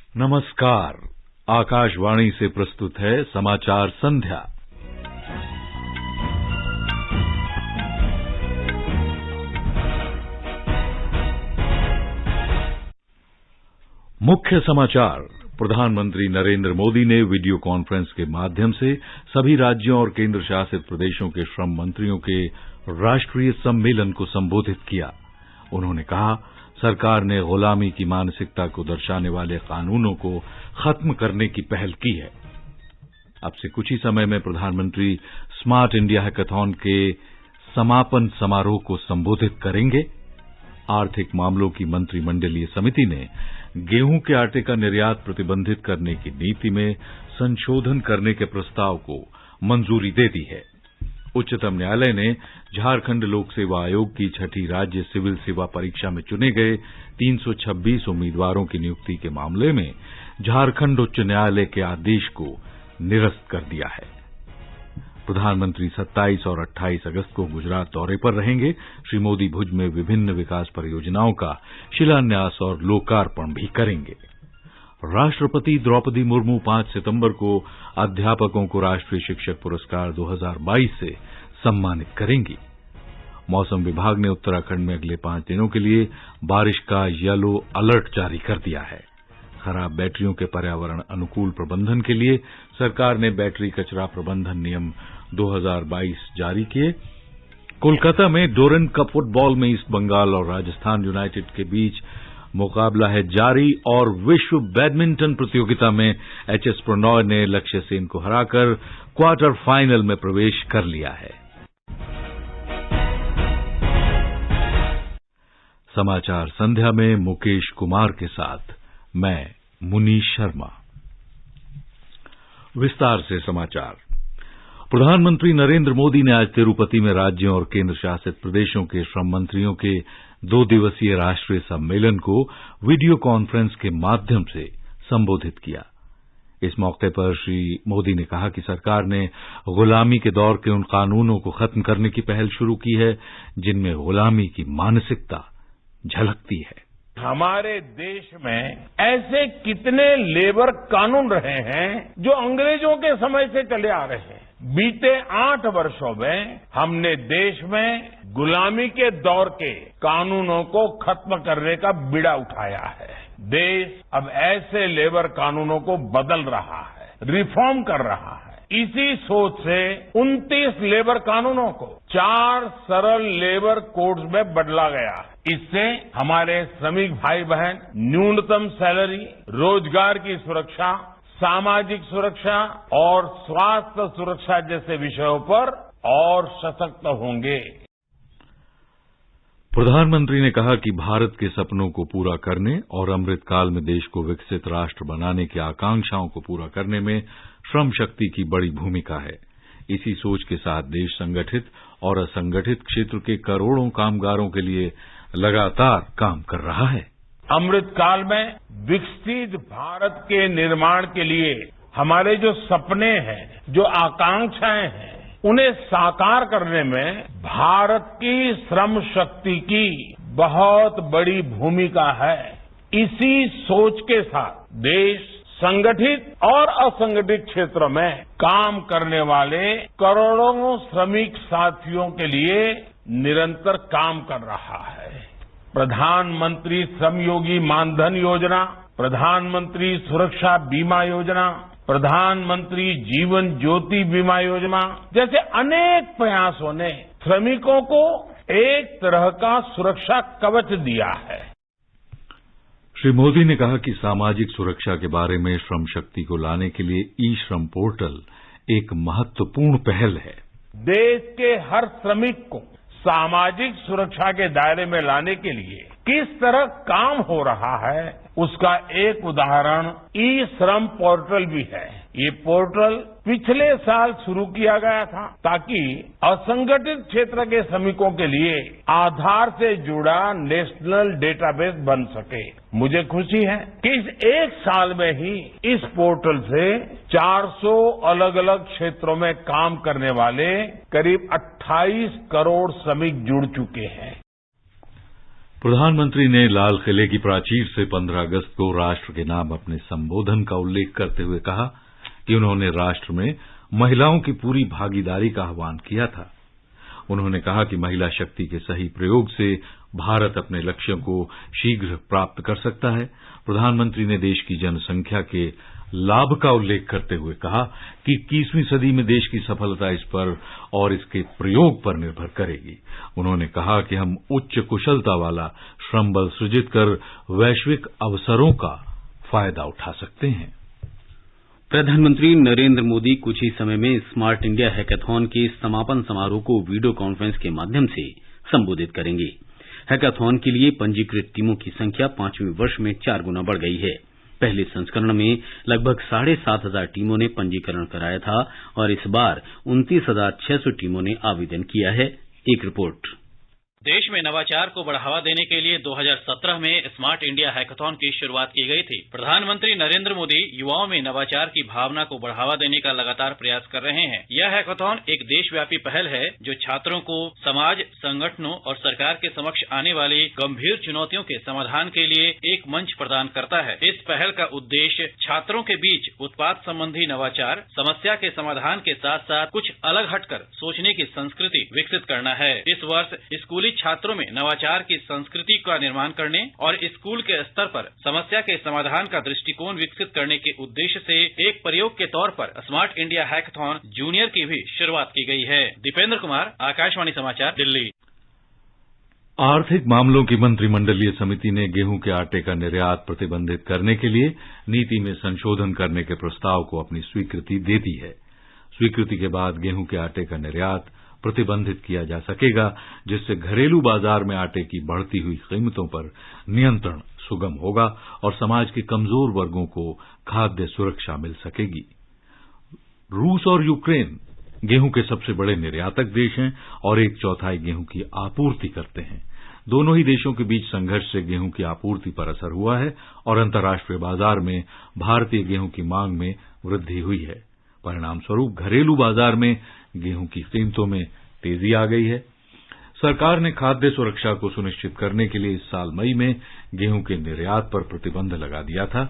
नमस्कार। आकाशवाणी से प्रस्तुत है समाचार संध्या। मुख्य समाचार। प्रधानमंत्री नरेंद्र मोदी ने वीडियो कॉन्फ्रेंस के माध्यम से सभी राज्यों और केंद्र शासित प्रदेशों के श्रम मंत्रियों के राष्ट्रीय सम्मेलन को संबोधित किया। उन्होंने कहा, सरकार ने गुलामी की मानसिकता को दर्शाने वाले कानूनों को खत्म करने की पहल की है। अब से कुछ ही समय में प्रधानमंत्री स्मार्ट इंडिया हैकाथॉन के समापन समारोह को संबोधित करेंगे। आर्थिक मामलों की मंत्रिमंडलीय समिति ने गेहूं के आटे का निर्यात प्रतिबंधित करने की नीति में संशोधन करने के प्रस्ताव को मंजूरी दे दी है। उच्चतम न्यायालय ने झारखंड लोक सेवा आयोग की छठी राज्य सिविल सेवा परीक्षा में चुने गए 326 उम्मीदवारों की नियुक्ति के मामले में झारखंड उच्च न्यायालय के आदेश को निरस्त कर दिया है। प्रधानमंत्री 27 और 28 अगस्त को गुजरात दौरे पर रहेंगे। श्री मोदी भुज में विभिन्न विकास परियोजनाओं का शिलान्यास और लोकार्पण भी करेंगे। राष्ट्रपति द्रौपदी मुर्मू 5 सितंबर को अध्यापकों को राष्ट्रीय शिक्षक पुरस्कार 2022 से सम्मानित करेंगी। मौसम विभाग ने उत्तराखंड में अगले 5 दिनों के लिए बारिश का येलो अलर्ट जारी कर दिया है। खराब बैटरियों के पर्यावरण अनुकूल प्रबंधन के लिए सरकार ने बैटरी कचरा प्रबंधन नियम 2022 जारी किए। कोलकाता में डोरन कप फुटबॉल में ईस्ट बंगाल और राजस्थान यूनाइटेड के बीच मुकाबला है जारी और विश्व बैडमिंटन प्रतियोगिता में एचएस प्रणॉय ने लक्ष्य सेन को हराकर क्वार्टर फाइनल में प्रवेश कर लिया है। समाचार संध्या में मुकेश कुमार के साथ मैं मुनीश शर्मा। विस्तार से समाचार। प्रधानमंत्री नरेंद्र मोदी ने आज तिरुपति में राज्यों और केंद्र शासित प्रदेशों के श्रम मंत्रियों के 2 दिवसीय राष्ट्रीय सम्मेलन को वीडियो कॉन्फ्रेंस के माध्यम से संबोधित किया। इस मौके पर श्री मोदी ने कहा कि सरकार ने गुलामी के दौर के उन कानूनों को खत्म करने की पहल शुरू की है जिनमें गुलामी की मानसिकता झलकती है। हमारे देश में ऐसे कितने लेबर कानून रहे हैं जो अंग्रेजों के समय से चले आ रहे हैं। बीते 8 वर्षों में हमने देश में गुलामी के दौर के कानूनों को खत्म करने का बीड़ा उठाया है। देश अब ऐसे लेबर कानूनों को बदल रहा है, रिफॉर्म कर रहा है। इसी सोच से 29 लेबर कानूनों को 4 सरल लेबर कोड्स में बदला गया है। इससे हमारे श्रमिक भाई बहन न्यूनतम सैलरी, रोजगार की सुरक्षा, सामाजिक सुरक्षा और स्वास्थ्य सुरक्षा जैसे विषयों पर और सशक्त होंगे। प्रधानमंत्री ने कहा कि भारत के सपनों को पूरा करने और अमृतकाल में देश को विकसित राष्ट्र बनाने की आकांक्षाओं को पूरा करने में श्रम शक्ति की बड़ी भूमिका है। इसी सोच के साथ देश संगठित और असंगठित क्षेत्र के करोड़ों कामगारों के लिए लगातार काम कर रहा है। अमृतकाल में विकसित भारत के निर्माण के लिए हमारे जो सपने हैं, जो आकांक्षाएं हैं, उन्हें साकार करने में भारत की श्रम शक्ति की बहुत बड़ी भूमिका है। इसी सोच के साथ देश संगठित और असंगठित क्षेत्र में काम करने वाले करोड़ों श्रमिक साथियों के लिए निरंतर काम कर रहा है। प्रधानमंत्री श्रमयोगी मानधन योजना, प्रधानमंत्री सुरक्षा बीमा योजना, प्रधानमंत्री जीवन ज्योति बीमा योजना जैसे अनेक प्रयासों ने श्रमिकों को एक तरह का सुरक्षा कवच दिया है। श्री मोदी ने कहा कि सामाजिक सुरक्षा के बारे में श्रम शक्ति को लाने के लिए ई श्रम पोर्टल एक महत्वपूर्ण पहल है। देश के हर श्रमिक को सामाजिक सुरक्षा के दायरे में लाने के लिए किस तरह काम हो रहा है, उसका एक उदाहरण ई श्रम पोर्टल भी है। ये पोर्टल पिछले साल शुरू किया गया था ताकि असंगठित क्षेत्र के श्रमिकों के लिए आधार से जुड़ा नेशनल डेटाबेस बन सके। मुझे खुशी है कि इस एक साल में ही इस पोर्टल से 400 अलग अलग क्षेत्रों में काम करने वाले करीब 28 करोड़ श्रमिक जुड़ चुके हैं। प्रधानमंत्री ने लाल किले की प्राचीर से 15 अगस्त को राष्ट्र के नाम अपने संबोधन का उल्लेख करते हुए कहा कि उन्होंने राष्ट्र में महिलाओं की पूरी भागीदारी का आह्वान किया था। उन्होंने कहा कि महिला शक्ति के सही प्रयोग से भारत अपने लक्ष्यों को शीघ्र प्राप्त कर सकता है। प्रधानमंत्री ने देश की जनसंख्या के लाभ का उल्लेख करते हुए कहा कि 21वीं सदी में देश की सफलता इस पर और इसके प्रयोग पर निर्भर करेगी। उन्होंने कहा कि हम उच्च कुशलता वाला श्रम बल सृजित कर वैश्विक अवसरों का फायदा उठा सकते हैं। प्रधानमंत्री नरेंद्र मोदी कुछ ही समय में स्मार्ट इंडिया हैकाथॉन के समापन समारोह को वीडियो कॉन्फ्रेंस के माध्यम से संबोधित करेंगे। हैकाथॉन के लिए पंजीकृत टीमों की संख्या 5वें वर्ष में 4 गुना बढ़ गई है। पहले संस्करण में लगभग 7,500 टीमों ने पंजीकरण कराया था और इस बार 29,600 टीमों ने आवेदन किया है। एक रिपोर्ट। देश में नवाचार को बढ़ावा देने के लिए 2017 में स्मार्ट इंडिया हैकाथॉन की शुरुआत की गई थी। प्रधानमंत्री नरेंद्र मोदी युवाओं में नवाचार की भावना को बढ़ावा देने का लगातार प्रयास कर रहे हैं। यह हैकाथॉन एक देशव्यापी पहल है जो छात्रों को समाज, संगठनों और सरकार के समक्ष आने वाली गंभीर चुनौतियों के समाधान के लिए एक मंच प्रदान करता है। इस पहल का उद्देश्य छात्रों के बीच उत्पाद संबंधी नवाचार, समस्या के समाधान के साथ साथ कुछ अलग हटकर सोचने की संस्कृति विकसित करना है। इस वर्ष स्कूली छात्रों में नवाचार की संस्कृति का निर्माण करने और स्कूल के स्तर पर समस्या के समाधान का दृष्टिकोण विकसित करने के उद्देश्य से एक प्रयोग के तौर पर स्मार्ट इंडिया हैकाथॉन जूनियर की भी शुरुआत की गई है। दीपेंद्र कुमार, आकाशवाणी समाचार, दिल्ली। आर्थिक मामलों की मंत्रिमंडलीय समिति ने गेहूं के आटे का निर्यात प्रतिबंधित करने के लिए नीति में संशोधन करने के प्रस्ताव को अपनी स्वीकृति दे दी है। स्वीकृति के बाद गेहूं के आटे का निर्यात प्रतिबंधित किया जा सकेगा, जिससे घरेलू बाजार में आटे की बढ़ती हुई कीमतों पर नियंत्रण सुगम होगा और समाज के कमजोर वर्गों को खाद्य सुरक्षा मिल सकेगी। रूस और यूक्रेन गेहूं के सबसे बड़े निर्यातक देश हैं और 1/4 गेहूं की आपूर्ति करते हैं। दोनों ही देशों के बीच संघर्ष से गेहूं की आपूर्ति पर असर हुआ है और अंतर्राष्ट्रीय बाजार में भारतीय गेहूं की मांग में वृद्धि हुई है। परिणाम स्वरूप घरेलू बाजार में गेहूं की कीमतों में तेजी आ गई है। सरकार ने खाद्य सुरक्षा को सुनिश्चित करने के लिए इस साल मई में गेहूं के निर्यात पर प्रतिबंध लगा दिया था।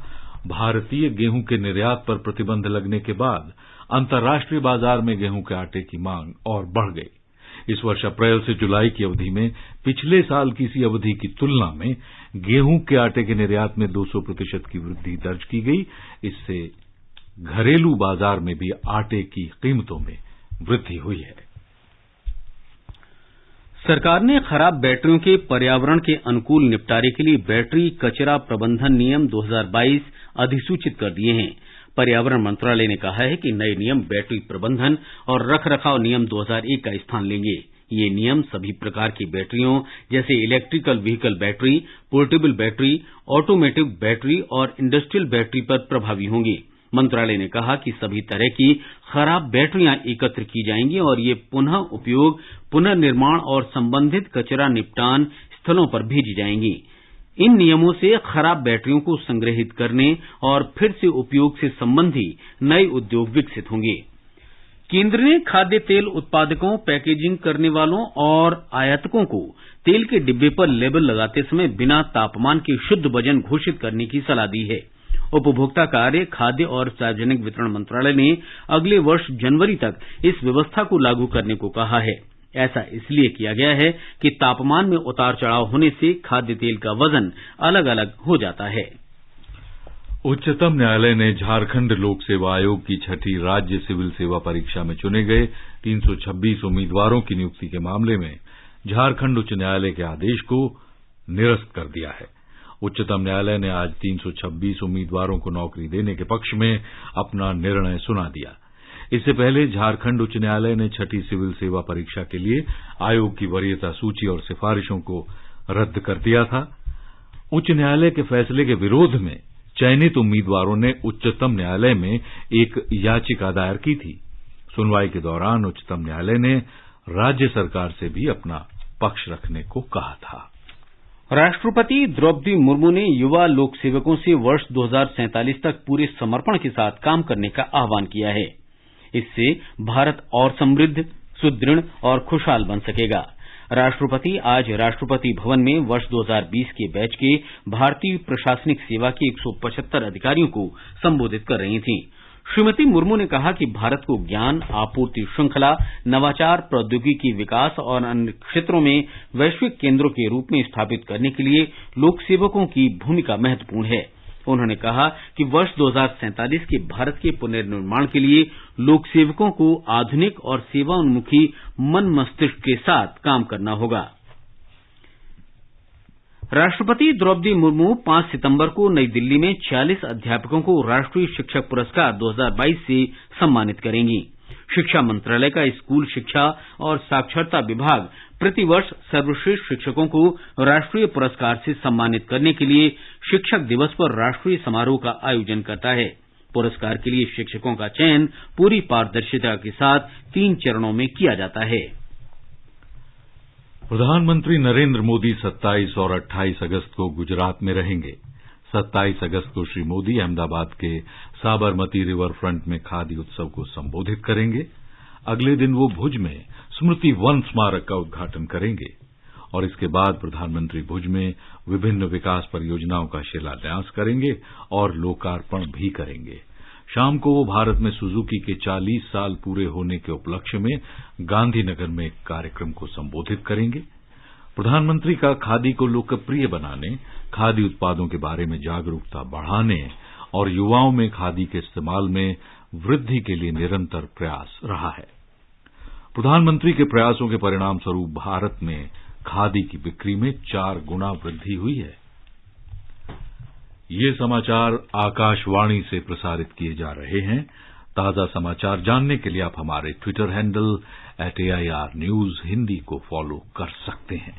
भारतीय गेहूं के निर्यात पर प्रतिबंध लगने के बाद अंतर्राष्ट्रीय बाजार में गेहूं के आटे की मांग और बढ़ गई। इस वर्ष अप्रैल से जुलाई की अवधि में पिछले साल की इसी अवधि की तुलना में गेहूं के आटे के निर्यात में 200% की वृद्धि दर्ज की गई। इससे घरेलू बाजार में भी आटे की कीमतों में वृद्धि हुई है। सरकार ने खराब बैटरियों के पर्यावरण के अनुकूल निपटारे के लिए बैटरी कचरा प्रबंधन नियम 2022 अधिसूचित कर दिए हैं। पर्यावरण मंत्रालय ने कहा है कि नए नियम बैटरी प्रबंधन और रखरखाव नियम 2001 का स्थान लेंगे। ये नियम सभी प्रकार की बैटरियों जैसे electrical vehicle battery, portable battery, automatic battery और इंडस्ट्रियल बैटरी पर प्रभावी होंगे। मंत्रालय ने कहा कि सभी तरह की खराब बैटरियां एकत्र की जाएंगी और ये पुनः उपयोग, पुनर्निर्माण और संबंधित कचरा निपटान स्थलों पर भेजी जाएंगी। इन नियमों से खराब बैटरियों को संग्रहित करने और फिर से उपयोग से संबंधी नए उद्योग विकसित होंगे। केंद्र ने खाद्य तेल उत्पादकों, पैकेजिंग करने वालों और आयातकों को तेल के डिब्बे पर लेबल लगाते समय बिना तापमान के शुद्ध वजन घोषित करने की सलाह दी है। उपभोक्ता कार्य, खाद्य और सार्वजनिक वितरण मंत्रालय ने अगले वर्ष जनवरी तक इस व्यवस्था को लागू करने को कहा है। ऐसा इसलिए किया गया है कि तापमान में उतार चढ़ाव होने से खाद्य तेल का वजन अलग अलग हो जाता है। उच्चतम न्यायालय ने झारखंड लोक सेवा आयोग की 6ठी राज्य सिविल सेवा परीक्षा में चुने गए 326 उम्मीदवारों की नियुक्ति के मामले में झारखंड उच्च न्यायालय के आदेश को निरस्त कर दिया है। उच्चतम न्यायालय ने आज 326 उम्मीदवारों को नौकरी देने के पक्ष में अपना निर्णय सुना दिया। इससे पहले झारखंड उच्च न्यायालय ने 6ठी सिविल सेवा परीक्षा के लिए आयोग की वरीयता सूची और सिफारिशों को रद्द कर दिया था। उच्च न्यायालय के फैसले के विरोध में चयनित उम्मीदवारों ने उच्चतम न्यायालय में एक याचिका दायर की थी। सुनवाई के दौरान उच्चतम न्यायालय ने राज्य सरकार से भी अपना पक्ष रखने को कहा था। राष्ट्रपति द्रौपदी मुर्मू ने युवा लोक सेवकों से वर्ष 2047 तक पूरे समर्पण के साथ काम करने का आह्वान किया है। इससे भारत और समृद्ध, सुदृढ़ और खुशहाल बन सकेगा। राष्ट्रपति आज राष्ट्रपति भवन में वर्ष 2020 के बैच के भारतीय प्रशासनिक सेवा के 175 अधिकारियों को संबोधित कर रही थीं। श्रीमती मुर्मू ने कहा कि भारत को ज्ञान आपूर्ति श्रृंखला, नवाचार, प्रौद्योगिकी विकास और अन्य क्षेत्रों में वैश्विक केंद्रों के रूप में स्थापित करने के लिए लोक सेवकों की भूमिका महत्वपूर्ण है। उन्होंने कहा कि वर्ष 2047 के भारत के पुनर्निर्माण के लिए लोक सेवकों को आधुनिक और सेवान्मुखी मन मस्तिष्क के साथ काम करना होगा। राष्ट्रपति द्रौपदी मुर्मू 5 सितंबर को नई दिल्ली में 46 अध्यापकों को राष्ट्रीय शिक्षक पुरस्कार 2022 से सम्मानित करेंगी। शिक्षा मंत्रालय का स्कूल शिक्षा और साक्षरता विभाग प्रतिवर्ष सर्वश्रेष्ठ शिक्षकों को राष्ट्रीय पुरस्कार से सम्मानित करने के लिए शिक्षक दिवस पर राष्ट्रीय समारोह का आयोजन करता है। पुरस्कार के लिए शिक्षकों का चयन पूरी पारदर्शिता के साथ 3 चरणों में किया जाता है। प्रधानमंत्री नरेंद्र मोदी 27 और 28 अगस्त को गुजरात में रहेंगे। 27 अगस्त को श्री मोदी अहमदाबाद के साबरमती रिवर फ्रंट में खादी उत्सव को संबोधित करेंगे। अगले दिन वो भुज में स्मृति वन स्मारक का उद्घाटन करेंगे और इसके बाद प्रधानमंत्री भुज में विभिन्न विकास परियोजनाओं का शिलान्यास करेंगे और लोकार्पण भी करेंगे। शाम को वो भारत में सुजुकी के 40 साल पूरे होने के उपलक्ष्य में गांधीनगर में एक कार्यक्रम को संबोधित करेंगे। प्रधानमंत्री का खादी को लोकप्रिय बनाने, खादी उत्पादों के बारे में जागरूकता बढ़ाने और युवाओं में खादी के इस्तेमाल में वृद्धि के लिए निरंतर प्रयास रहा है। प्रधानमंत्री के प्रयासों के परिणाम स्वरूप भारत में खादी की बिक्री में 4 गुना वृद्धि हुई है। ये समाचार आकाशवाणी से प्रसारित किए जा रहे हैं। ताजा समाचार जानने के लिए आप हमारे Twitter handle @AIR News Hindi को फॉलो कर सकते हैं।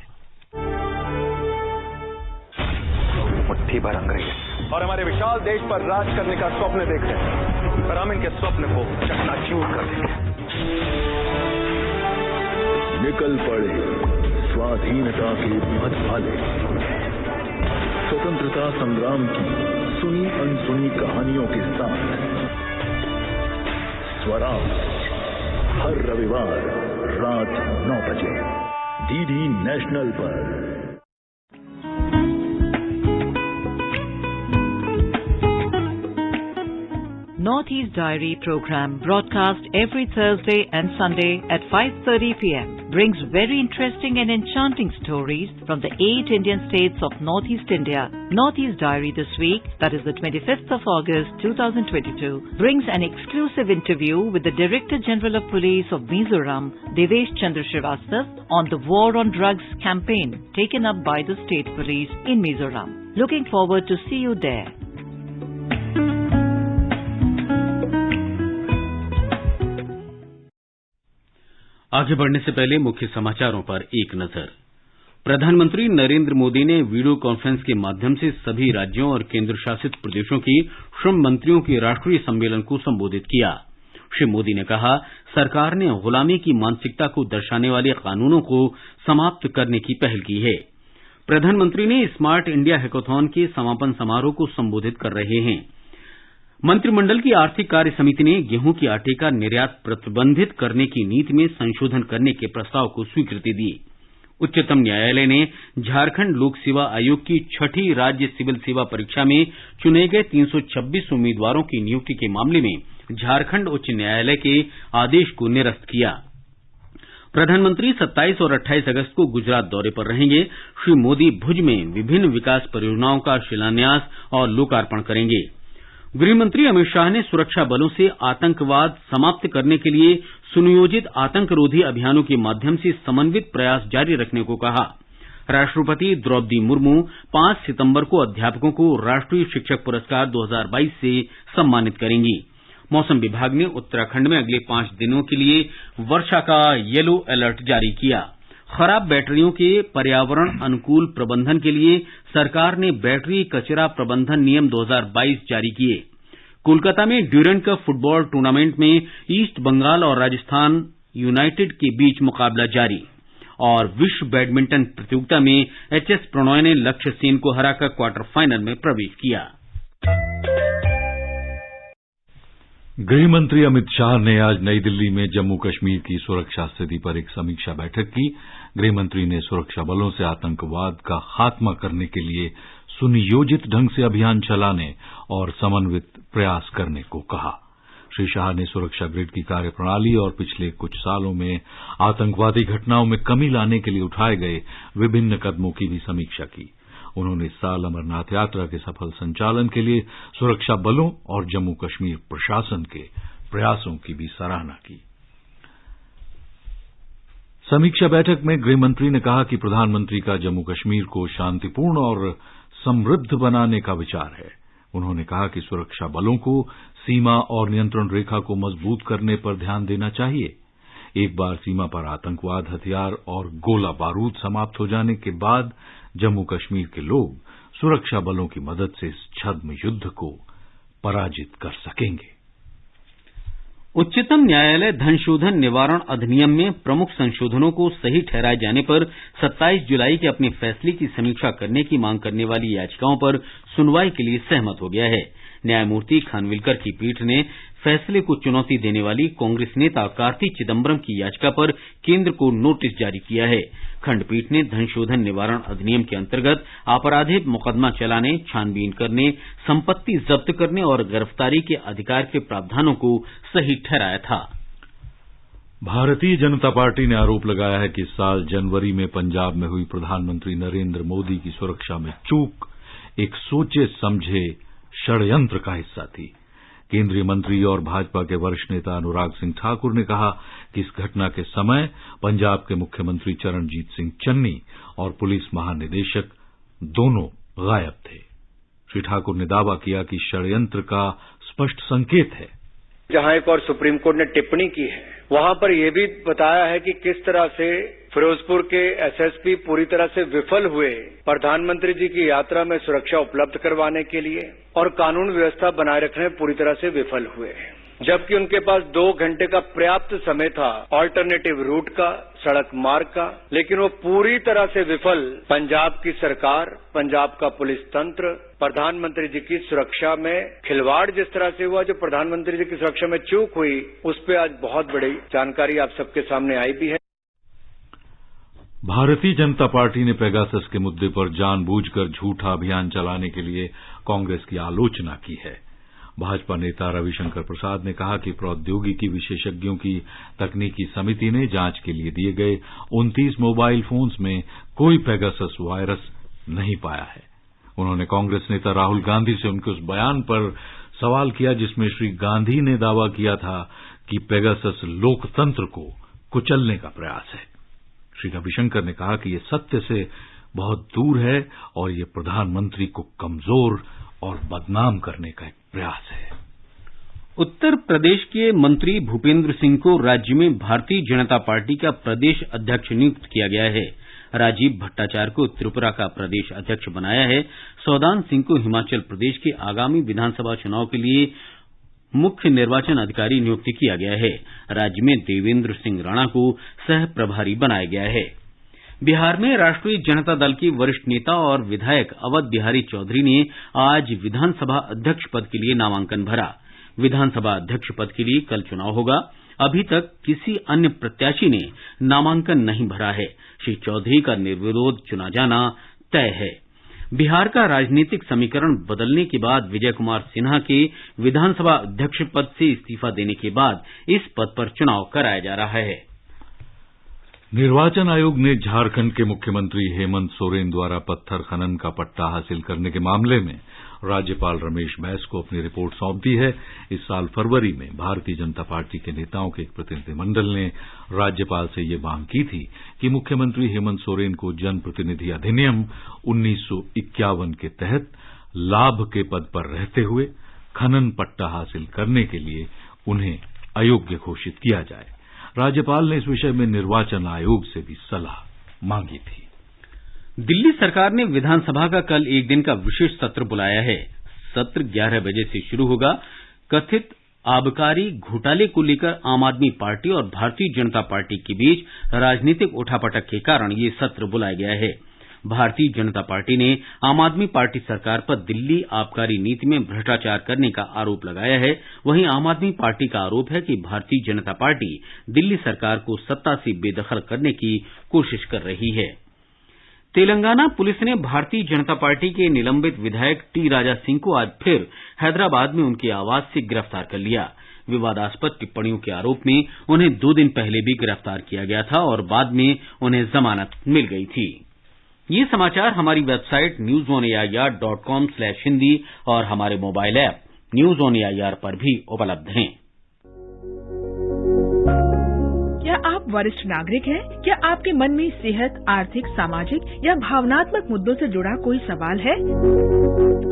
मुट्ठी भर अंग्रेज और हमारे विशाल देश पर राज करने का स्वप्न देख रहे हैं, पर हम इनके स्वप्न को चकनाचूर कर देंगे। निकल पड़े स्वाधीनता के पथ भाले, स्वतंत्रता संग्राम की सुनी अनसुनी कहानियों के साथ स्वराज हर रविवार रात 9 बजे DD नेशनल पर। Northeast Diary program broadcast every Thursday and Sunday at 5:30 p.m. brings very interesting and enchanting stories from the 8 Indian states of Northeast India. Northeast Diary this week, that is the 25th of August 2022, brings an exclusive interview with the Director General of Police of Mizoram, Devesh Chandra Srivastava, on the War on Drugs campaign taken up by the state police in Mizoram. Looking forward to see you there. आगे बढ़ने से पहले मुख्य समाचारों पर एक नजर। प्रधानमंत्री नरेंद्र मोदी ने वीडियो कॉन्फ्रेंस के माध्यम से सभी राज्यों और केंद्र शासित प्रदेशों की श्रम मंत्रियों के राष्ट्रीय सम्मेलन को संबोधित किया। श्री मोदी ने कहा, सरकार ने गुलामी की मानसिकता को दर्शाने वाले कानूनों को समाप्त करने की पहल की है। प्रधानमंत्री ने स्मार्ट इंडिया हैकाथॉन के समापन समारोह को संबोधित कर रहे हैं। मंत्रिमंडल की आर्थिक कार्य समिति ने गेहूं के आटे का निर्यात प्रतिबंधित करने की नीति में संशोधन करने के प्रस्ताव को स्वीकृति दी। उच्चतम न्यायालय ने झारखंड लोक सेवा आयोग की 6ठी राज्य सिविल सेवा परीक्षा में चुने गए 326 उम्मीदवारों की नियुक्ति के मामले में झारखंड उच्च न्यायालय के आदेश को निरस्त किया। प्रधानमंत्री 27 और 28 अगस्त को गुजरात दौरे पर रहेंगे। श्री मोदी भुज में विभिन्न विकास परियोजनाओं का शिलान्यास और लोकार्पण करेंगे। गृहमंत्री अमित शाह ने सुरक्षा बलों से आतंकवाद समाप्त करने के लिए सुनियोजित आतंकरोधी अभियानों के माध्यम से समन्वित प्रयास जारी रखने को कहा। राष्ट्रपति द्रौपदी मुर्मू 5 सितंबर को अध्यापकों को राष्ट्रीय शिक्षक पुरस्कार 2022 से सम्मानित करेंगी। मौसम विभाग ने उत्तराखंड में अगले 5 दिनों के लिए वर्षा का येलो अलर्ट जारी किया। खराब बैटरियों के पर्यावरण अनुकूल प्रबंधन के लिए सरकार ने बैटरी कचरा प्रबंधन नियम 2022 जारी किए। कोलकाता में ड्यूरेंट कप फुटबॉल टूर्नामेंट में ईस्ट बंगाल और राजस्थान यूनाइटेड के बीच मुकाबला जारी। और विश्व बैडमिंटन प्रतियोगिता में एचएस प्रणॉय ने लक्ष्य सेन को हराकर क्वार्टर फाइनल में प्रवेश किया। गृह मंत्री अमित शाह ने आज नई दिल्ली में जम्मू कश्मीर की सुरक्षा स्थिति पर एक समीक्षा बैठक की। गृह मंत्री ने सुरक्षा बलों से आतंकवाद का खात्मा करने के लिए सुनियोजित ढंग से अभियान चलाने और समन्वित प्रयास करने को कहा। श्री शाह ने सुरक्षा ग्रिड की कार्यप्रणाली और पिछले कुछ सालों में आतंकवादी घटनाओं में कमी लाने के लिए उठाए गए विभिन्न कदमों की भी समीक्षा की। उन्होंने इस साल अमरनाथ यात्रा के सफल संचालन के लिए सुरक्षा बलों और जम्मू कश्मीर प्रशासन के प्रयासों की भी सराहना की। समीक्षा बैठक में गृह मंत्री ने कहा कि प्रधानमंत्री का जम्मू कश्मीर को शांतिपूर्ण और समृद्ध बनाने का विचार है। उन्होंने कहा कि सुरक्षा बलों को सीमा और नियंत्रण रेखा को मजबूत करने पर ध्यान देना चाहिए। एक बार सीमा पर आतंकवाद, हथियार और गोला बारूद समाप्त हो जाने के बाद जम्मू कश्मीर के लोग सुरक्षा बलों की मदद से इस छद्म युद्ध को पराजित कर सकेंगे। उच्चतम न्यायालय धन शोधन निवारण अधिनियम में प्रमुख संशोधनों को सही ठहराए जाने पर 27 जुलाई के अपने फैसले की समीक्षा करने की मांग करने वाली याचिकाओं पर सुनवाई के लिए सहमत हो गया है। न्यायमूर्ति खानविलकर की पीठ ने फैसले को चुनौती देने वाली कांग्रेस नेता कार्ति चिदम्बरम की याचिका पर केंद्र को नोटिस जारी किया है। खंडपीठ ने धन शोधन निवारण अधिनियम के अंतर्गत आपराधिक मुकदमा चलाने, छानबीन करने, संपत्ति जब्त करने और गिरफ्तारी के अधिकार के प्रावधानों को सही ठहराया था। भारतीय जनता पार्टी ने आरोप लगाया है कि इस साल जनवरी में पंजाब में हुई प्रधानमंत्री नरेंद्र मोदी की सुरक्षा में चूक एक सोचे समझे षड्यंत्र का हिस्सा थी। केंद्रीय मंत्री और भाजपा के वरिष्ठ नेता अनुराग सिंह ठाकुर ने कहा कि इस घटना के समय पंजाब के मुख्यमंत्री चरणजीत सिंह चन्नी और पुलिस महानिदेशक दोनों गायब थे। श्री ठाकुर ने दावा किया कि षड्यंत्र का स्पष्ट संकेत है। जहां एक और सुप्रीम कोर्ट ने टिप्पणी की है, वहां पर यह भी बताया है कि किस तरह से फिरोजपुर के एसएसपी पूरी तरह से विफल हुए प्रधानमंत्री जी की यात्रा में सुरक्षा उपलब्ध करवाने के लिए और कानून व्यवस्था बनाए रखने में पूरी तरह से विफल हुए, जबकि उनके पास 2 घंटे का पर्याप्त समय था ऑल्टरनेटिव रूट का, सड़क मार्ग का, लेकिन वो पूरी तरह से विफल पंजाब की सरकार, पंजाब का पुलिस तंत्र, प्रधानमंत्री जी की सुरक्षा में खिलवाड़ जिस तरह से हुआ, जो प्रधानमंत्री जी की सुरक्षा में चूक हुई, उस पर आज बहुत बड़ी जानकारी आप सबके सामने आई भी है। भारतीय जनता पार्टी ने पेगासस के मुद्दे पर जानबूझकर झूठा अभियान चलाने के लिए कांग्रेस की आलोचना की है। भाजपा नेता रविशंकर प्रसाद ने कहा कि प्रौद्योगिकी विशेषज्ञों की तकनीकी समिति ने जांच के लिए दिए गए 29 मोबाइल फोन्स में कोई पेगासस वायरस नहीं पाया है। उन्होंने कांग्रेस नेता राहुल गांधी से उनके उस बयान पर सवाल किया जिसमें श्री गांधी ने दावा किया था कि पेगासस लोकतंत्र को कुचलने का प्रयास है। श्री रविशंकर ने कहा कि ये सत्य से बहुत दूर है और ये प्रधानमंत्री को कमजोर और बदनाम करने का एक प्रयास है। उत्तर प्रदेश के मंत्री भूपेंद्र सिंह को राज्य में भारतीय जनता पार्टी का प्रदेश अध्यक्ष नियुक्त किया गया है। राजीव भट्टाचार्य को त्रिपुरा का प्रदेश अध्यक्ष बनाया है। सौदान सिंह को हिमाचल प्रदेश के आगामी विधानसभा चुनाव के लिए मुख्य निर्वाचन अधिकारी नियुक्त किया गया है। राज्य में देवेंद्र सिंह राणा को सह प्रभारी बनाया गया है। बिहार में राष्ट्रीय जनता दल के वरिष्ठ नेता और विधायक अवध बिहारी चौधरी ने आज विधानसभा अध्यक्ष पद के लिए नामांकन भरा। विधानसभा अध्यक्ष पद के लिए कल चुनाव होगा। अभी तक किसी अन्य प्रत्याशी ने नामांकन नहीं भरा है। श्री चौधरी का निर्विरोध चुना जाना तय है। बिहार का राजनीतिक समीकरण बदलने के बाद विजय कुमार सिन्हा के विधानसभा अध्यक्ष पद से इस्तीफा देने के बाद इस पद पर चुनाव कराया जा रहा है। निर्वाचन आयोग ने झारखंड के मुख्यमंत्री हेमंत सोरेन द्वारा पत्थर खनन का पट्टा हासिल करने के मामले में राज्यपाल रमेश बैस को अपनी रिपोर्ट सौंप दी है। इस साल फरवरी में भारतीय जनता पार्टी के नेताओं के एक प्रतिनिधिमंडल ने राज्यपाल से ये मांग की थी कि मुख्यमंत्री हेमंत सोरेन को जनप्रतिनिधि अधिनियम 1951 के तहत लाभ के पद पर रहते हुए खनन पट्टा हासिल करने के लिए उन्हें अयोग्य घोषित किया जाए। राज्यपाल ने इस विषय में निर्वाचन आयोग से भी सलाह मांगी थी। दिल्ली सरकार ने विधानसभा का कल एक दिन का विशेष सत्र बुलाया है। सत्र 11 बजे से शुरू होगा। कथित आबकारी घोटाले को लेकर आम आदमी पार्टी और भारतीय जनता पार्टी के बीच राजनीतिक उठापटक के कारण ये सत्र बुलाया गया है। भारतीय जनता पार्टी ने आम आदमी पार्टी सरकार पर दिल्ली आबकारी नीति में भ्रष्टाचार करने का आरोप लगाया है। वहीं आम आदमी पार्टी का आरोप है कि भारतीय जनता पार्टी दिल्ली सरकार को सत्ता से बेदखल करने की कोशिश कर रही है। तेलंगाना पुलिस ने भारतीय जनता पार्टी के निलंबित विधायक टी राजा सिंह को आज फिर हैदराबाद में उनके आवास से गिरफ्तार कर लिया। विवादास्पद टिप्पणियों के आरोप में उन्हें 2 दिन पहले भी गिरफ्तार किया गया था और बाद में उन्हें जमानत मिल गई थी। ये समाचार हमारी वेबसाइट newsonair.com/hindi और हमारे mobile app news on AIR पर भी उपलब्ध हैं। क्या आप वरिष्ठ नागरिक हैं? क्या आपके मन में सेहत, आर्थिक, सामाजिक या भावनात्मक मुद्दों से जुड़ा कोई सवाल है?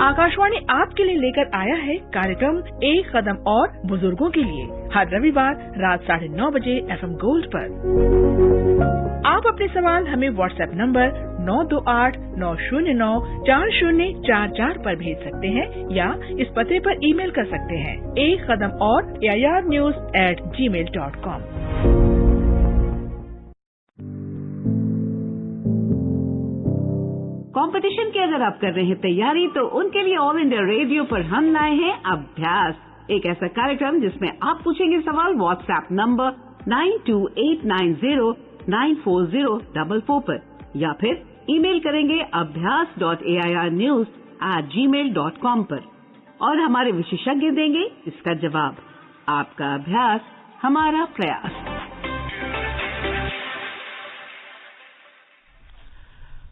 आकाशवाणी आपके लिए लेकर आया है कार्यक्रम एक कदम और बुजुर्गों के लिए, हर रविवार रात 9:30 बजे FM गोल्ड पर। आप अपने सवाल हमें व्हाट्सएप नंबर 9289094044 पर भेज सकते हैं या इस पते पर ईमेल कर सकते हैं एक कदम और airnews@gmail.com। कंपटीशन की अगर आप कर रहे हैं तैयारी तो उनके लिए ऑल इंडिया रेडियो पर हम लाए हैं अभ्यास, एक ऐसा कार्यक्रम जिसमें आप पूछेंगे सवाल व्हाट्सएप नंबर 9289094044 पर या फिर ईमेल करेंगे abhyas.airnews@gmail.com पर और हमारे विशेषज्ञ देंगे इसका जवाब। आपका अभ्यास हमारा प्रयास।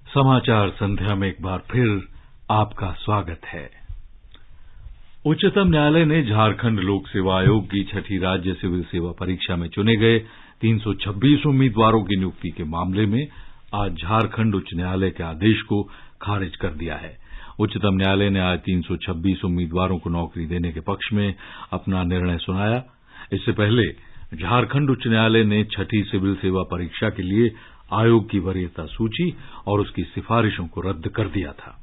समाचार संध्या में एक बार फिर आपका स्वागत है। उच्चतम न्यायालय ने झारखंड लोक सेवा आयोग की 6ठी राज्य सिविल सेवा परीक्षा में चुने गए 326 उम्मीदवारों की नियुक्ति के मामले में आज झारखंड उच्च न्यायालय के आदेश को खारिज कर दिया है। उच्चतम न्यायालय ने आज 326 उम्मीदवारों को नौकरी देने के पक्ष में अपना निर्णय सुनाया। इससे पहले झारखंड उच्च न्यायालय ने 6ठी सिविल सेवा परीक्षा के लिए आयोग की वरीयता सूची और उसकी सिफारिशों को रद्द कर दिया था।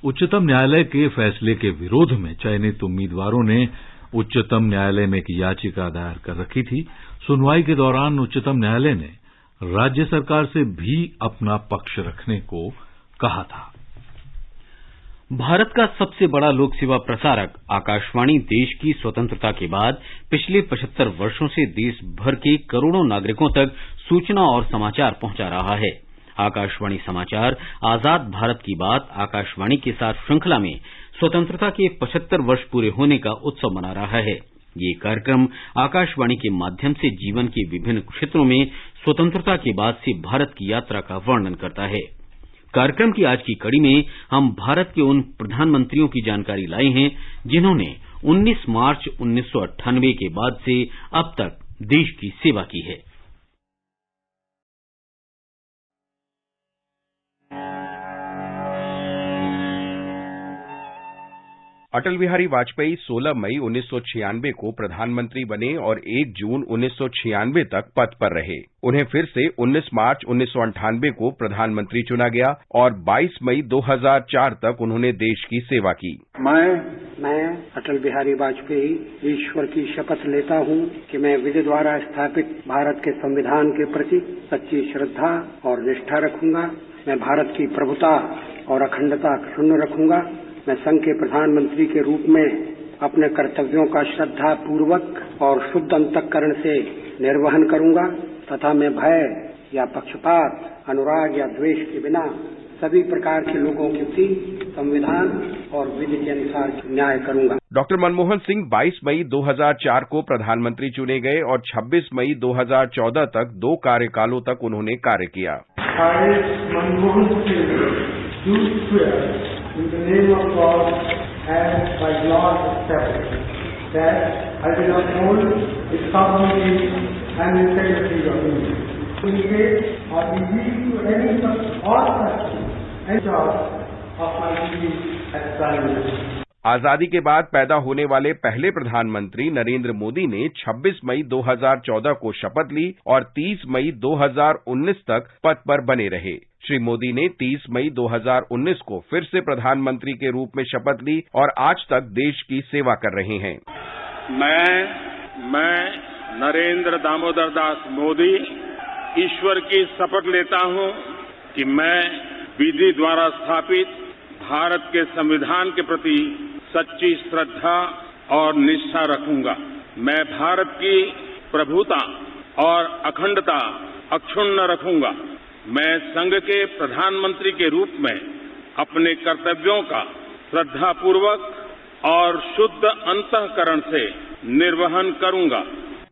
उच्चतम न्यायालय के फैसले के विरोध में चयनित उम्मीदवारों ने उच्चतम न्यायालय में एक याचिका दायर कर रखी थी। सुनवाई के दौरान उच्चतम न्यायालय ने राज्य सरकार से भी अपना पक्ष रखने को कहा था। भारत का सबसे बड़ा लोक सेवा प्रसारक आकाशवाणी देश की स्वतंत्रता के बाद पिछले 75 वर्षों से देश भर के करोड़ों नागरिकों तक सूचना और समाचार पहुंचा रहा है। आकाशवाणी समाचार आजाद भारत की बात आकाशवाणी के साथ श्रृंखला में स्वतंत्रता के 75 वर्ष पूरे होने का उत्सव मना रहा है। ये कार्यक्रम आकाशवाणी के माध्यम से जीवन के विभिन्न क्षेत्रों में स्वतंत्रता के बाद से भारत की यात्रा का वर्णन करता है। कार्यक्रम की आज की कड़ी में हम भारत के उन प्रधानमंत्रियों की जानकारी लाए हैं जिन्होंने 19 मार्च 1998 के बाद से अब तक देश की सेवा की है। अटल बिहारी वाजपेयी 16 मई 1996 को प्रधानमंत्री बने और 1 जून 1996 तक पद पर रहे। उन्हें फिर से 19 मार्च 1998 को प्रधानमंत्री चुना गया और 22 मई 2004 तक उन्होंने देश की सेवा की। मैं अटल बिहारी वाजपेयी ईश्वर की शपथ लेता हूं कि मैं विधि द्वारा स्थापित भारत के संविधान के प्रति सच्ची श्रद्धा और निष्ठा रखूंगा। मैं भारत की प्रभुता और अखंडता क्षुण्ण रखूंगा। मैं संघ के प्रधानमंत्री के रूप में अपने कर्तव्यों का श्रद्धा पूर्वक और शुद्ध अंतःकरण से निर्वहन करूंगा तथा मैं भय या पक्षपात, अनुराग या द्वेष के बिना सभी प्रकार के लोगों के प्रति संविधान और विधि के अनुसार न्याय करूंगा। डॉक्टर मनमोहन सिंह 22 मई 2004 को प्रधानमंत्री चुने गए और 26 मई 2014 तक 2 कार्यकालों तक उन्होंने कार्य किया। In the name of God and by God established that I will uphold the sovereignty and integrity of India. In case or in view to any such or such and job of my duty as Prime Minister. आजादी के बाद पैदा होने वाले पहले प्रधानमंत्री नरेंद्र मोदी ने 26 मई 2014 को शपथ ली और 30 मई 2019 तक पद पर बने रहे। श्री मोदी ने 30 मई 2019 को फिर से प्रधानमंत्री के रूप में शपथ ली और आज तक देश की सेवा कर रहे हैं। मैं नरेंद्र दामोदर दास मोदी ईश्वर की शपथ लेता हूं कि मैं विधि द्वारा स्थापित भारत के संविधान के प्रति सच्ची श्रद्धा और निष्ठा रखूंगा। मैं भारत की प्रभुता और अखंडता अक्षुण्ण रखूंगा। मैं संघ के प्रधानमंत्री के रूप में अपने कर्तव्यों का श्रद्धापूर्वक और शुद्ध अंतःकरण से निर्वहन करूंगा।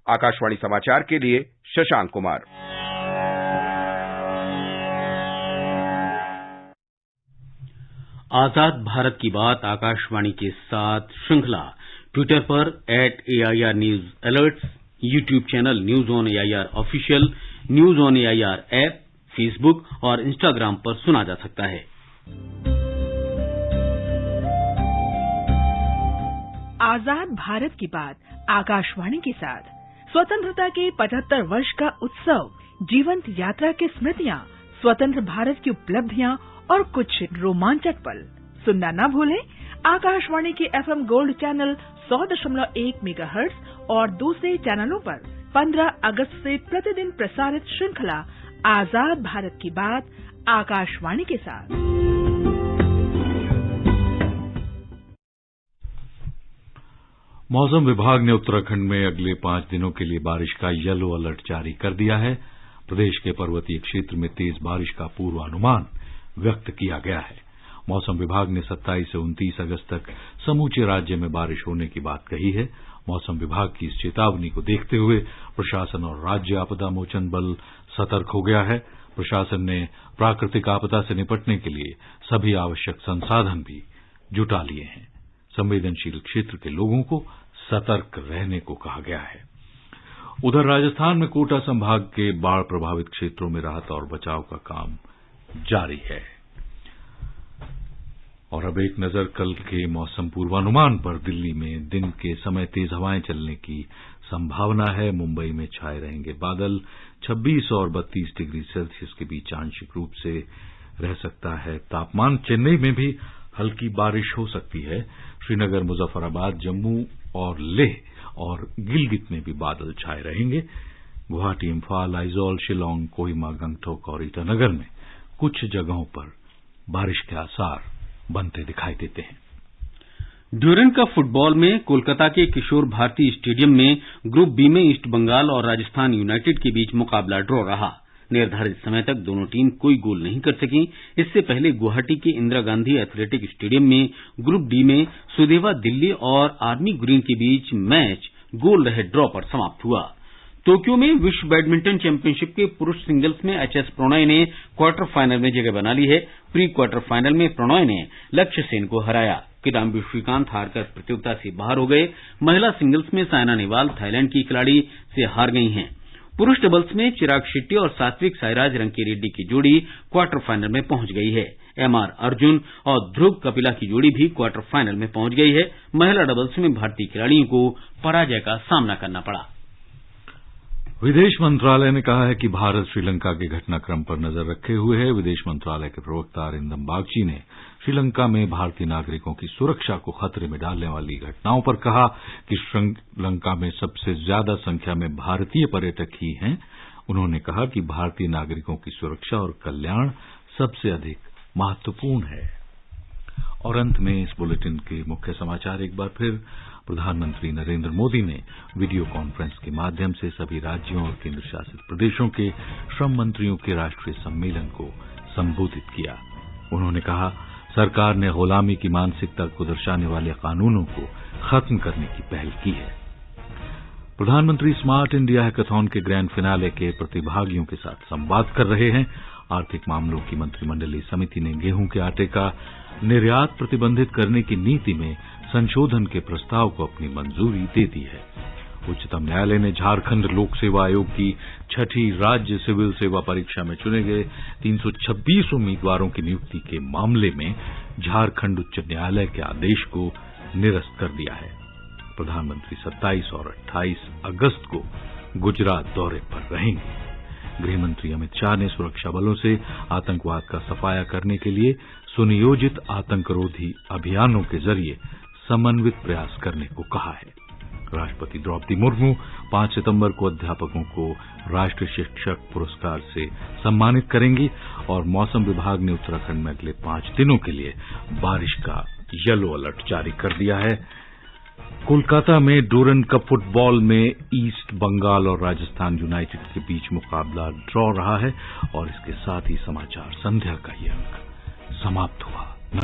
आकाशवाणी समाचार के लिए शशांक कुमार। आजाद भारत की बात आकाशवाणी के साथ श्रृंखला ट्विटर पर @AIR news alerts, YouTube channel news on AIR official, news on AIR app, Facebook और इंस्टाग्राम पर सुना जा सकता है। आजाद भारत की बात आकाशवाणी के साथ स्वतंत्रता के 75 वर्ष का उत्सव, जीवंत यात्रा की स्मृतियां, स्वतंत्र भारत की उपलब्धियां और कुछ रोमांचक पल सुनना न भूलें। आकाशवाणी के FM गोल्ड चैनल 100.1 मेगाहर्ट्ज और दूसरे चैनलों पर 15 अगस्त से प्रतिदिन प्रसारित श्रृंखला आजाद भारत की बात आकाशवाणी के साथ। मौसम विभाग ने उत्तराखंड में अगले 5 दिनों के लिए बारिश का येलो अलर्ट जारी कर दिया है। प्रदेश के पर्वतीय क्षेत्र में तेज बारिश का पूर्वानुमान व्यक्त किया गया है। मौसम विभाग ने 27 से 29 अगस्त तक समूचे राज्य में बारिश होने की बात कही है। मौसम विभाग की इस चेतावनी को देखते हुए प्रशासन और राज्य आपदा मोचन बल सतर्क हो गया है। प्रशासन ने प्राकृतिक आपदा से निपटने के लिए सभी आवश्यक संसाधन भी जुटा लिए हैं। संवेदनशील क्षेत्र के लोगों को सतर्क रहने को कहा गया है। उधर राजस्थान में कोटा संभाग के बाढ़ प्रभावित क्षेत्रों में राहत और बचाव का काम जारी है। और अब एक नजर कल के मौसम पूर्वानुमान पर। दिल्ली में दिन के समय तेज हवाएं चलने की संभावना है। मुंबई में छाए रहेंगे बादल। 26 और 32 डिग्री सेल्सियस के बीच आंशिक रूप से रह सकता है तापमान। चेन्नई में भी हल्की बारिश हो सकती है। श्रीनगर, मुजफ्फराबाद, जम्मू और लेह और गिलगित में भी बादल छाए रहेंगे। गुवाहाटी, इम्फाल, आइजोल, शिलांग, कोहिमा, गंगटोक और ईटानगर में कुछ जगहों पर बारिश के आसार बनते दिखाई देते हैं। ड्यूरेंट कप फुटबॉल में कोलकाता के किशोर भारती स्टेडियम में ग्रुप बी में ईस्ट बंगाल और राजस्थान यूनाइटेड के बीच मुकाबला ड्रॉ रहा। निर्धारित समय तक दोनों टीम कोई गोल नहीं कर सकी। इससे पहले गुवाहाटी के इंदिरा गांधी एथलेटिक स्टेडियम में ग्रुप डी में सुदेवा दिल्ली और आर्मी ग्रीन के बीच मैच गोल रहे ड्रॉ पर समाप्त हुआ। टोक्यो में विश्व बैडमिंटन चैंपियनशिप के पुरुष सिंगल्स में एचएस प्रणॉय ने क्वार्टर फाइनल में जगह बना ली है। प्री क्वार्टर फाइनल में प्रणॉय ने लक्ष्य सेन को हराया। किदाम्बी श्रीकांत हारकर प्रतियोगिता से बाहर हो गए। महिला सिंगल्स में साइना नेहवाल थाईलैंड की खिलाड़ी से हार गई हैं। पुरुष डबल्स में चिराग शेट्टी और सात्विक साईराज रंकीरेड्डी की जोड़ी क्वार्टर फाइनल में पहुंच गई है। एमआर अर्जुन और ध्रुव कपिला की जोड़ी भी क्वार्टर फाइनल में पहुंच गई है। महिला डबल्स में भारतीय खिलाड़ियों को पराजय का सामना करना पड़ा। विदेश मंत्रालय ने कहा है कि भारत श्रीलंका के घटनाक्रम पर नजर रखे हुए है। विदेश मंत्रालय के प्रवक्ता अरिंदम बागची ने श्रीलंका में भारतीय नागरिकों की सुरक्षा को खतरे में डालने वाली घटनाओं पर कहा कि श्रीलंका में सबसे ज्यादा संख्या में भारतीय पर्यटक ही हैं। उन्होंने कहा कि भारतीय नागरिकों की सुरक्षा और कल्याण सबसे अधिक महत्वपूर्ण है। और अंत में इस बुलेटिन के मुख्य समाचार एक बार फिर। प्रधानमंत्री नरेंद्र मोदी ने वीडियो कॉन्फ्रेंस के माध्यम से सभी राज्यों और केंद्र शासित प्रदेशों के श्रम मंत्रियों के राष्ट्रीय सम्मेलन को संबोधित किया। उन्होंने कहा, सरकार ने गुलामी की मानसिकता को दर्शाने वाले कानूनों को खत्म करने की पहल की है। प्रधानमंत्री स्मार्ट इंडिया हैकाथॉन के ग्रैंड फिनाले के प्रतिभागियों के साथ संवाद कर रहे हैं। आर्थिक मामलों की मंत्रिमंडलीय समिति ने गेहूं के आटे का निर्यात प्रतिबंधित करने की नीति में संशोधन के प्रस्ताव को अपनी मंजूरी दे दी है। उच्चतम न्यायालय ने झारखंड लोक सेवा आयोग की 6ठी राज्य सिविल सेवा परीक्षा में चुने गए 326 उम्मीदवारों की नियुक्ति के मामले में झारखंड उच्च न्यायालय के आदेश को निरस्त कर दिया है। प्रधानमंत्री 27 और 28 अगस्त को गुजरात दौरे पर रहेंगे। गृहमंत्री अमित शाह ने सुरक्षा बलों से आतंकवाद का सफाया करने के लिए सुनियोजित आतंकरोधी अभियानों के जरिए समन्वित प्रयास करने को कहा है। राष्ट्रपति द्रौपदी मुर्मू 5 सितंबर को अध्यापकों को राष्ट्रीय शिक्षक पुरस्कार से सम्मानित करेंगी और मौसम विभाग ने उत्तराखंड में अगले 5 दिनों के लिए बारिश का येलो अलर्ट जारी कर दिया है। कोलकाता में डूरन कप फुटबॉल में ईस्ट बंगाल और राजस्थान यूनाइटेड के बीच मुकाबला ड्रॉ रहा है और इसके साथ ही समाचार संध्या का ये अंक समाप्त हुआ।